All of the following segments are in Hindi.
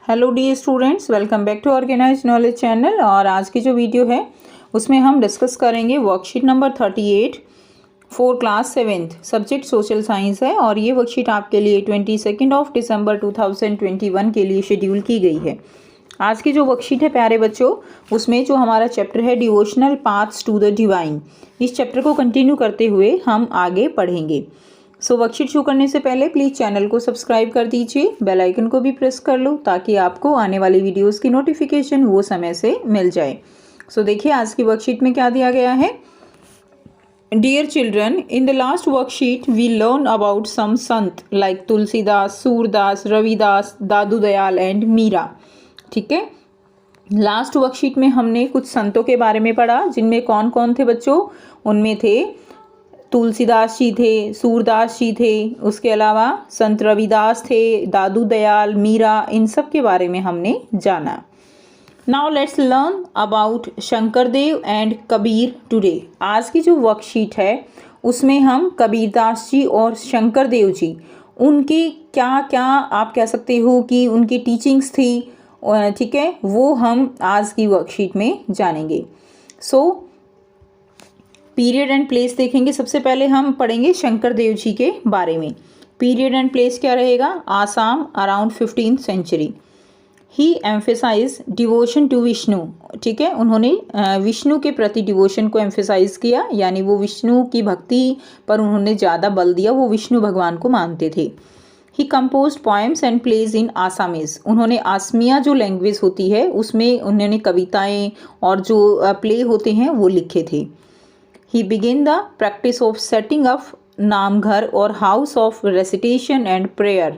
Hello dear students, welcome back to organize knowledge channel. और आज की जो वीडियो है उसमें हम डिस्कस करेंगे worksheet number 38 for class 7th, subject social science है। और ये वर्कशीट आपके लिए 22 दिसंबर 2021 के लिए शेड्यूल की गई है। आज की जो वर्कशीट है प्यारे बच्चों, उसमें जो हमारा चैप्टर है devotional paths to the divine, इस चैप्टर को कंटिन्यू करते हुए हम आगे पढ़ेंगे। वर्कशीट शुरू करने से पहले प्लीज़ चैनल को सब्सक्राइब कर दीजिए, बेल आइकन को भी प्रेस कर लो ताकि आपको आने वाली वीडियोस की नोटिफिकेशन वो समय से मिल जाए। देखिए आज की वर्कशीट में क्या दिया गया है। Dear children, in the last worksheet we learn about some sant like Tulsidas, Surdas, Ravidas, Dadu Dayal and Mira. ठीक है, लास्ट वर्कशीट में हमने कुछ संतों के बारे में पढ़ा, जिनमें कौन कौन थे बच्चों। उनमें थे तुलसीदास जी थे, सूरदास जी थे, उसके अलावा संत रविदास थे, दादू दयाल, मीरा, इन सब के बारे में हमने जाना। Now let's learn about Shankar Dev and Kabir today. आज की जो वर्कशीट है उसमें हम कबीरदास जी और शंकर देव जी, उनकी क्या क्या आप कह सकते हो कि उनकी टीचिंग्स थी, ठीक है, वो हम आज की वर्कशीट में जानेंगे। पीरियड एंड प्लेस देखेंगे। सबसे पहले हम पढ़ेंगे शंकर देव जी के बारे में। पीरियड एंड प्लेस क्या रहेगा। Assam around 15th century. He emphasize devotion to Vishnu. ठीक है, उन्होंने विष्णु के प्रति डिवोशन को एम्फेसाइज किया, यानी वो विष्णु की भक्ति पर उन्होंने ज़्यादा बल दिया, वो विष्णु भगवान को मानते थे। He compose poems and plays in Assamese. उन्होंने आसमिया जो लैंग्वेज होती है उसमें उन्होंने कविताएं और जो प्ले होते हैं वो लिखे थे। He began the practice of setting up namghar और house of recitation and prayer,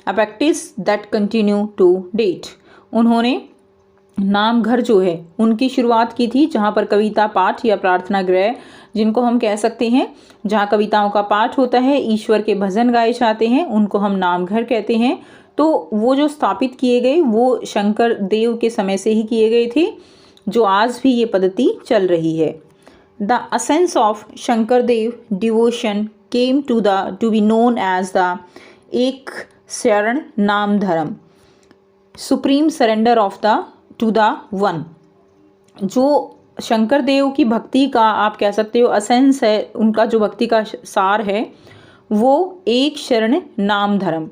a practice that continue to date. उन्होंने नामघर जो है उनकी शुरुआत की थी, जहाँ पर कविता पाठ या प्रार्थना गृह जिनको हम कह सकते हैं, जहाँ कविताओं का पाठ होता है, ईश्वर के भजन गाए जाते हैं, उनको हम नामघर कहते हैं। तो वो जो स्थापित किए गए वो शंकर देव के समय से ही किए गए थे, जो आज भी ये पद्धति चल रही है। The essence of Shankardev devotion came to be known as the एक शरण नाम धर्म, supreme surrender of the two the one. जो शंकर देव की भक्ति का आप कह सकते हो एसेंस है, उनका जो भक्ति का सार है वो एक शरण नाम धर्म।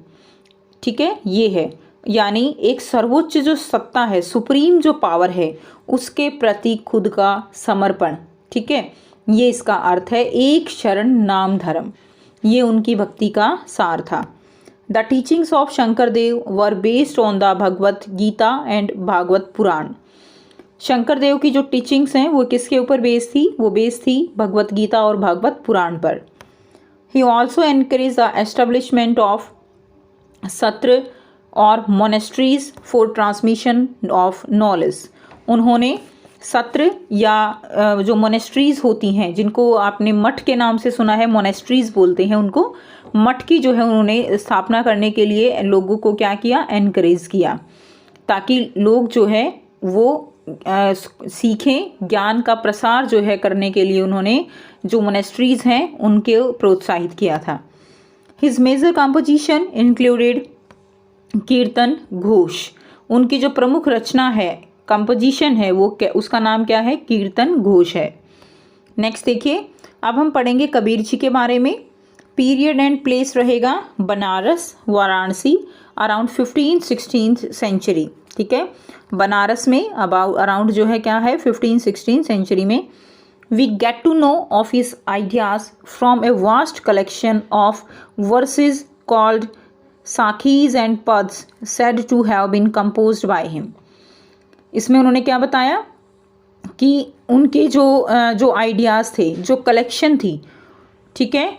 ठीक है, ये है, यानी एक सर्वोच्च जो सत्ता है, सुप्रीम जो पावर है, उसके प्रति खुद का समर्पण। ठीक है, ये इसका अर्थ है एक शरण नाम धर्म। ये उनकी भक्ति का सार था। The teachings of Shankar Dev were based on the Bhagavad Gita and Bhagavat Purana. Shankar Dev की जो टीचिंग्स हैं वो किसके ऊपर बेस्ड थी। वो बेस्ड थी भगवत गीता और भागवत पुराण पर। He also encourage the establishment of सत्र और monasteries for transmission of knowledge. उन्होंने सत्र या जो मोनेस्ट्रीज़ होती हैं, जिनको आपने मठ के नाम से सुना है, मोनेस्ट्रीज़ बोलते हैं उनको, मठ की जो है उन्होंने स्थापना करने के लिए लोगों को क्या किया, एनकरेज किया, ताकि लोग जो है वो सीखें। ज्ञान का प्रसार जो है करने के लिए उन्होंने जो मोनेस्ट्रीज़ हैं उनके प्रोत्साहित किया था। हिज मेजर कंपोजिशन इंक्लूडेड कीर्तन घोष। उनकी जो प्रमुख रचना है, कंपोजिशन है, वो क्या, उसका नाम क्या है, कीर्तन घोष है। नेक्स्ट देखिए, अब हम पढ़ेंगे कबीर जी के बारे में। पीरियड एंड प्लेस रहेगा Banaras, Varanasi around 15th-16th century. ठीक है, बनारस में अराउंड जो है क्या है 15th-16th सेंचुरी में। We get to know of his ideas from a vast collection of verses called sakhis and pads said to have been composed by him. इसमें उन्होंने क्या बताया कि उनके जो आइडियाज़ थे, जो कलेक्शन थी, ठीक है,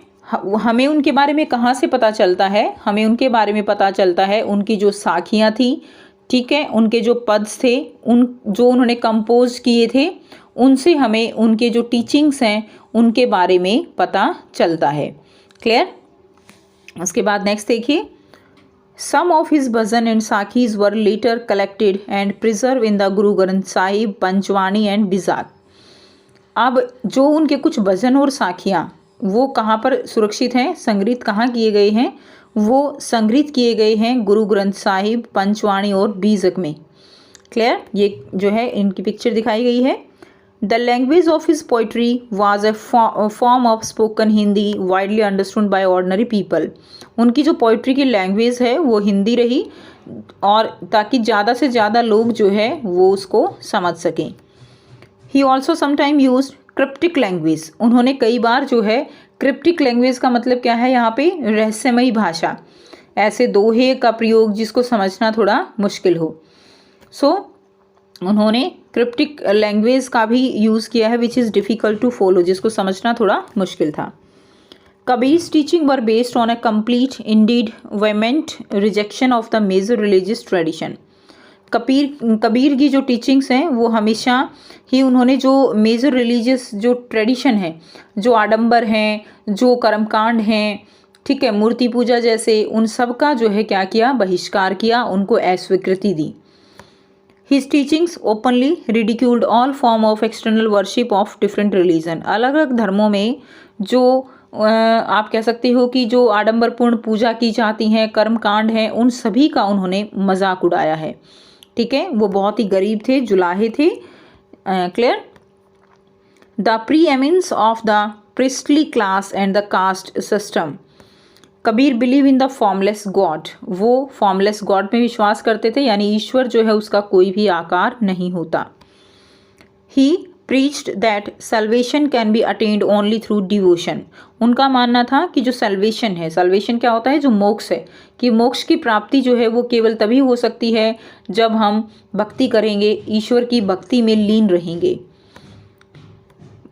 हमें उनके बारे में कहाँ से पता चलता है, हमें उनके बारे में पता चलता है उनकी जो साखियाँ थी, ठीक है, उनके जो पद्स थे, जो उन्होंने कंपोज किए थे, उनसे हमें उनके जो टीचिंग्स हैं उनके बारे में पता चलता है। क्लियर। उसके बाद नेक्स्ट देखिए, Some of his bhajan and sakhis were later collected and preserved in the Guru Granth Sahib, Panchvani and Bijak. अब जो उनके कुछ भजन और साखियाँ वो कहाँ पर सुरक्षित हैं, संग्रहित कहाँ किए गए हैं, वो संग्रहित किए गए हैं गुरु ग्रंथ साहिब, पंचवाणी और बीजक में। क्लियर? ये जो है इनकी पिक्चर दिखाई गई है। The language of his poetry was a form of spoken Hindi widely understood by ordinary people. उनकी जो पोइट्री की लैंग्वेज है वो हिंदी रही, और ताकि ज़्यादा से ज़्यादा लोग जो है वो उसको समझ सकें। He also sometime use cryptic language. उन्होंने कई बार जो है, क्रिप्टिक लैंग्वेज का मतलब क्या है यहाँ पे, रहस्यमयी भाषा, ऐसे दोहे का प्रयोग जिसको समझना थोड़ा मुश्किल हो। उन्होंने क्रिप्टिक लैंग्वेज का भी यूज़ किया है which is difficult to follow, जिसको समझना थोड़ा मुश्किल था। Kabir's teaching were based on a complete indeed vehement rejection of the major religious tradition. Kabir की जो टीचिंग्स हैं वो हमेशा ही उन्होंने जो मेजर रिलीजियस जो ट्रेडिशन है, जो आडंबर हैं, जो कर्मकांड हैं, ठीक है, मूर्ति पूजा जैसे, उन सब का जो है क्या किया, बहिष्कार किया, उनको अस्वीकृति दी। His teachings openly ridiculed all form of external worship of different religion। अलग अलग धर्मों में जो आप कह सकते हो कि जो आडंबरपूर्ण पूजा की जाती हैं, कर्मकांड हैं, उन सभी का उन्होंने मजाक उड़ाया है। ठीक है, वो बहुत ही गरीब थे, जुलाहे थे। Clear? The preeminence of the priestly class and the caste system. Kabir believe in the formless god. वो फॉर्मलेस गॉड में विश्वास करते थे, यानी ईश्वर जो है उसका कोई भी आकार नहीं होता। He preached that salvation can be attained only through devotion. उनका मानना था कि जो सल्वेशन है, सल्वेशन क्या होता है, जो मोक्ष है, कि मोक्ष की प्राप्ति जो है वो केवल तभी हो सकती है जब हम भक्ति करेंगे, ईश्वर की भक्ति में लीन रहेंगे।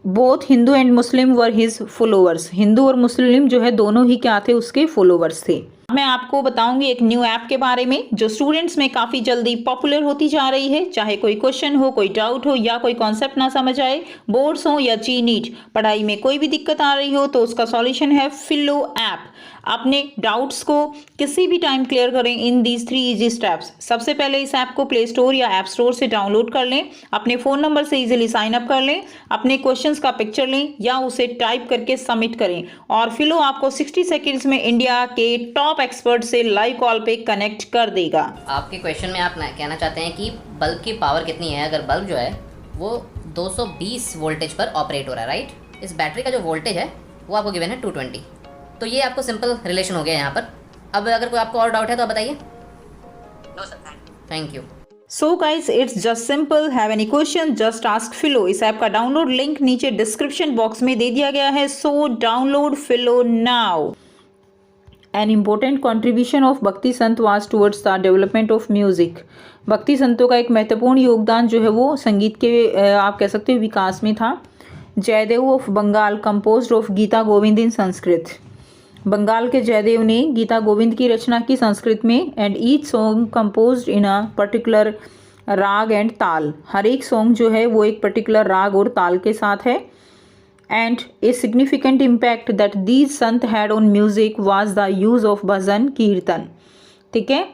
Both Hindu and Muslim were his followers. Hindu और मुस्लिम जो है दोनों ही क्या थे, उसके फॉलोअर्स थे। मैं आपको बताऊंगी एक न्यू ऐप के बारे में जो स्टूडेंट्स में काफ़ी जल्दी पॉपुलर होती जा रही है। चाहे कोई क्वेश्चन हो, कोई डाउट हो, या कोई कॉन्सेप्ट ना समझ आए, बोर्ड्स हो या जी नीट, पढ़ाई में कोई भी दिक्कत आ रही हो, तो उसका सॉल्यूशन है फिलो ऐप। अपने डाउट्स को किसी भी टाइम क्लियर करें इन दीज 3 इजी स्टेप्स। सबसे पहले इस ऐप को प्ले स्टोर या ऐप स्टोर से डाउनलोड कर लें, अपने फ़ोन नंबर से इजीली साइन अप कर लें, अपने क्वेश्चंस का पिक्चर लें या उसे टाइप करके सबमिट करें, और फिलो आपको 60 सेकेंड्स में इंडिया के टॉप एक्सपर्ट से लाइव कॉल पे कनेक्ट कर देगा। आपके क्वेश्चन में आप कहना चाहते हैं कि बल्ब की पावर कितनी है। अगर बल्ब जो है वो 220 वोल्टेज पर ऑपरेट हो रहा है, राइट। इस बैटरी का जो वोल्टेज है वो आपको गिवन है 220। तो ये आपको सिंपल रिलेशन हो गया यहाँ पर। अब अगर कोई आपको और डाउट है तो आप बताइए। No sir, thank you. So guys, it's just simple. Have any question just ask Filo. इस ऐप का डाउनलोड लिंक नीचे डिस्क्रिप्शन बॉक्स में दे दिया गया है, so download Filo now. An important contribution of bhakti sant was towards the development of music. भक्ति संतों का एक महत्वपूर्ण योगदान जो है वो संगीत के आप कह सकते हो विकास में था। Jaydev of Bengal composed of Gita Govind in Sanskrit. Bengal के जयदेव ने गीता गोविंद की रचना की संस्कृत में। And each song composed in a particular राग एंड ताल। हर एक सॉन्ग जो है वो एक पर्टिकुलर राग और ताल के साथ है। And a significant impact that these sant had on music was the use of bhajan kirtan. ठीक है,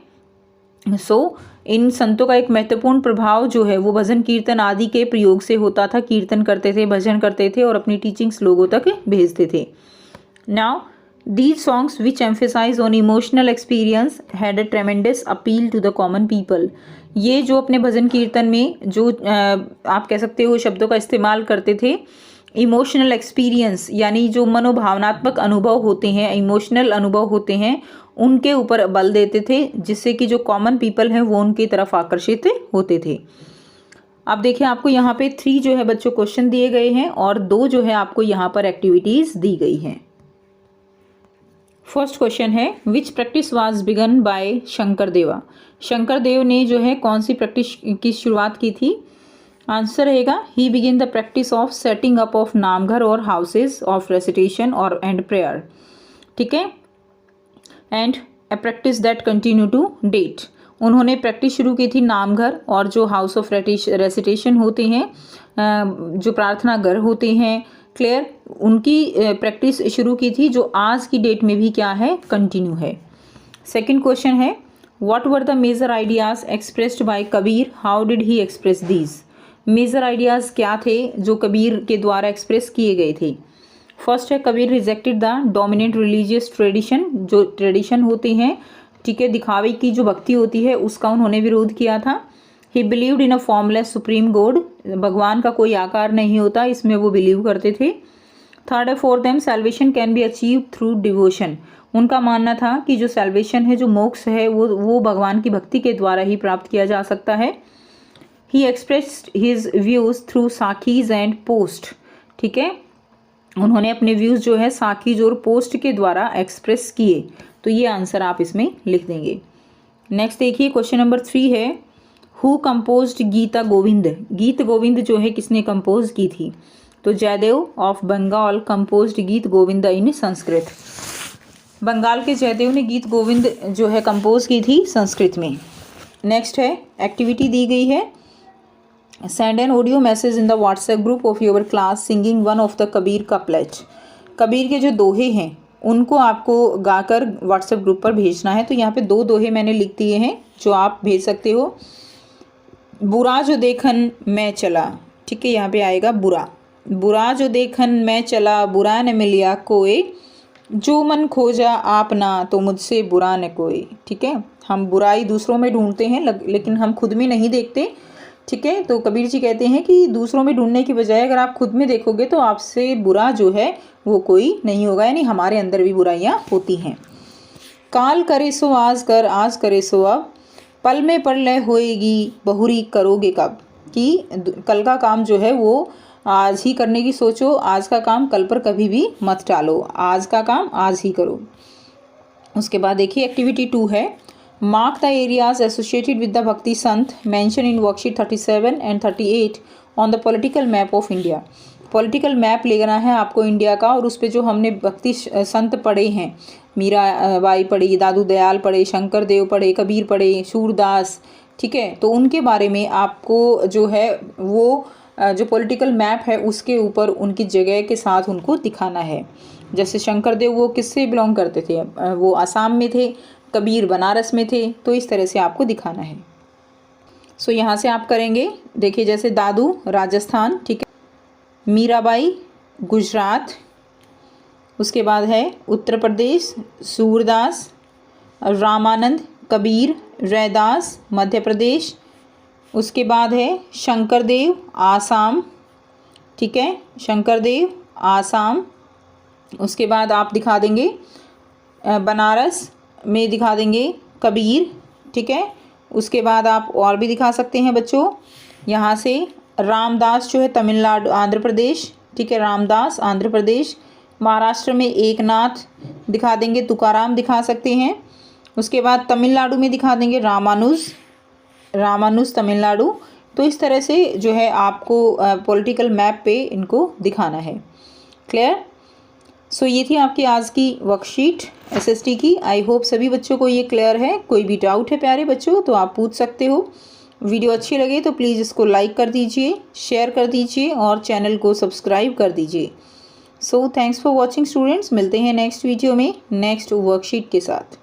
सो इन संतों का एक महत्वपूर्ण प्रभाव जो है वो भजन कीर्तन आदि के प्रयोग से होता था। कीर्तन करते थे, भजन करते थे और अपनी टीचिंग्स लोगों तक भेजते थे। Now these songs which emphasize on emotional experience had a tremendous appeal to the common people। ये जो अपने भजन कीर्तन में जो आप कह सकते हो शब्दों का इस्तेमाल करते थे, इमोशनल एक्सपीरियंस यानी जो मनोभावनात्मक अनुभव होते हैं, इमोशनल अनुभव होते हैं, उनके ऊपर बल देते थे, जिससे कि जो कॉमन पीपल हैं वो उनकी तरफ आकर्षित होते थे। अब देखिए, आपको यहाँ पे 3 जो है बच्चों क्वेश्चन दिए गए हैं और 2 जो है आपको यहाँ पर एक्टिविटीज़ दी गई हैं। फर्स्ट क्वेश्चन है, which practice was begin by Shankar Deva. Shankar देव ने जो है कौन सी प्रैक्टिस की शुरुआत की थी। आंसर रहेगा, he begin the practice of setting up of namghar or houses of recitation और एंड प्रेयर। ठीक है, and a practice that continue to date. उन्होंने प्रैक्टिस शुरू की थी नामघर और जो हाउस ऑफ रेसिटेशन होते हैं, जो प्रार्थना घर होते हैं, क्लियर, उनकी प्रैक्टिस शुरू की थी, जो आज की डेट में भी क्या है, कंटिन्यू है। सेकंड क्वेश्चन है, what were the major ideas expressed by Kabir, how did he express these. Major ideas क्या थे जो कबीर के द्वारा एक्सप्रेस किए गए थे। फर्स्ट है Kabir rejected the dominant religious tradition, जो ट्रेडिशन होते हैं, ठीक है, दिखावे की जो भक्ति होती है उसका उन्होंने विरोध किया था। ही believed in a formless supreme God, भगवान का कोई आकार नहीं होता, इसमें वो बिलीव करते थे। थर्ड है for them salvation can be achieve through devotion, उनका मानना था कि जो सैल्वेशन है, जो मोक्ष है, वो भगवान की भक्ति के द्वारा ही प्राप्त किया जा सकता है। He expressed his views through sakhis and post, ठीक है, उन्होंने अपने व्यूज़ जो है साखीज और पोस्ट के द्वारा एक्सप्रेस किए। तो ये आंसर आप इसमें लिख देंगे। नेक्स्ट देखिए क्वेश्चन नंबर 3 है हु कंपोज्ड गीता गोविंद, गीत गोविंद जो है किसने कंपोज की थी? तो जयदेव ऑफ बंगाल कंपोज्ड गीत गोविंद इन संस्कृत, बंगाल के जयदेव ने गीत गोविंद जो है कंपोज की थी संस्कृत में। नेक्स्ट है एक्टिविटी दी गई है send an audio message in the WhatsApp group of your class singing one of the Kabir couplet, Kabir के जो दोहे हैं उनको आपको गाकर व्हाट्सएप ग्रुप पर भेजना है। तो यहाँ पे 2 दोहे मैंने लिख दिए हैं जो आप भेज सकते हो। बुरा जो देखन मैं चला, ठीक है, यहाँ पे आएगा बुरा, बुरा जो देखन मैं चला बुरा न मिलिया कोई, जो मन खोजा आपना तो मुझसे बुरा न कोई, ठीक है, हम बुराई दूसरों में ढूंढते हैं लेकिन हम खुद में नहीं देखते, ठीक है। तो कबीर जी कहते हैं कि दूसरों में ढूंढने की बजाय अगर आप खुद में देखोगे तो आपसे बुरा जो है वो कोई नहीं होगा, यानी हमारे अंदर भी बुराइयां होती हैं। काल करे सो आज कर, आज करे सो अब, पल में प्रलय होएगी बहुरी करोगे कब, कि कल का काम जो है वो आज ही करने की सोचो, आज का काम कल पर कभी भी मत टालो, आज का काम आज ही करो। उसके बाद देखिए एक्टिविटी 2 है mark the areas associated with the भक्ति संत mention in worksheet 37 and 38 on the political map of India, political map लेना है आपको इंडिया का, और उस पर जो हमने भक्ति संत पढ़े हैं, मीरा बाई पढ़ी, दादू दयाल पढ़े, शंकर देव पढ़े, कबीर पढ़े, सूरदास, ठीक है, तो उनके बारे में आपको जो है वो जो पॉलिटिकल मैप है उसके ऊपर उनकी जगह के साथ उनको दिखाना है। जैसे शंकर देव वो किससे बिलोंग करते थे, वो आसाम में थे, कबीर बनारस में थे, तो इस तरह से आपको दिखाना है। सो यहाँ से आप करेंगे, देखिए जैसे दादू राजस्थान, ठीक है, मीराबाई गुजरात, उसके बाद है उत्तर प्रदेश सूरदास, रामानंद कबीर रैदास मध्य प्रदेश, उसके बाद है शंकर देव आसाम, ठीक है, शंकर देव आसाम। उसके बाद आप दिखा देंगे बनारस में दिखा देंगे कबीर, ठीक है। उसके बाद आप और भी दिखा सकते हैं बच्चों, यहाँ से रामदास जो है तमिलनाडु आंध्र प्रदेश, ठीक है, रामदास आंध्र प्रदेश। महाराष्ट्र में एकनाथ दिखा देंगे, तुकाराम दिखा सकते हैं। उसके बाद तमिलनाडु में दिखा देंगे रामानुज, रामानुज तमिलनाडु। तो इस तरह से जो है आपको पॉलिटिकल मैप पे इनको दिखाना है। क्लियर? सो ये थी आपकी आज की वर्कशीट एसएसटी की। आई होप सभी बच्चों को ये क्लियर है। कोई भी डाउट है प्यारे बच्चों तो आप पूछ सकते हो। वीडियो अच्छी लगे तो प्लीज़ इसको लाइक कर दीजिए, शेयर कर दीजिए और चैनल को सब्सक्राइब कर दीजिए। So thanks for watching students, मिलते हैं नेक्स्ट वीडियो में नेक्स्ट वर्कशीट के साथ।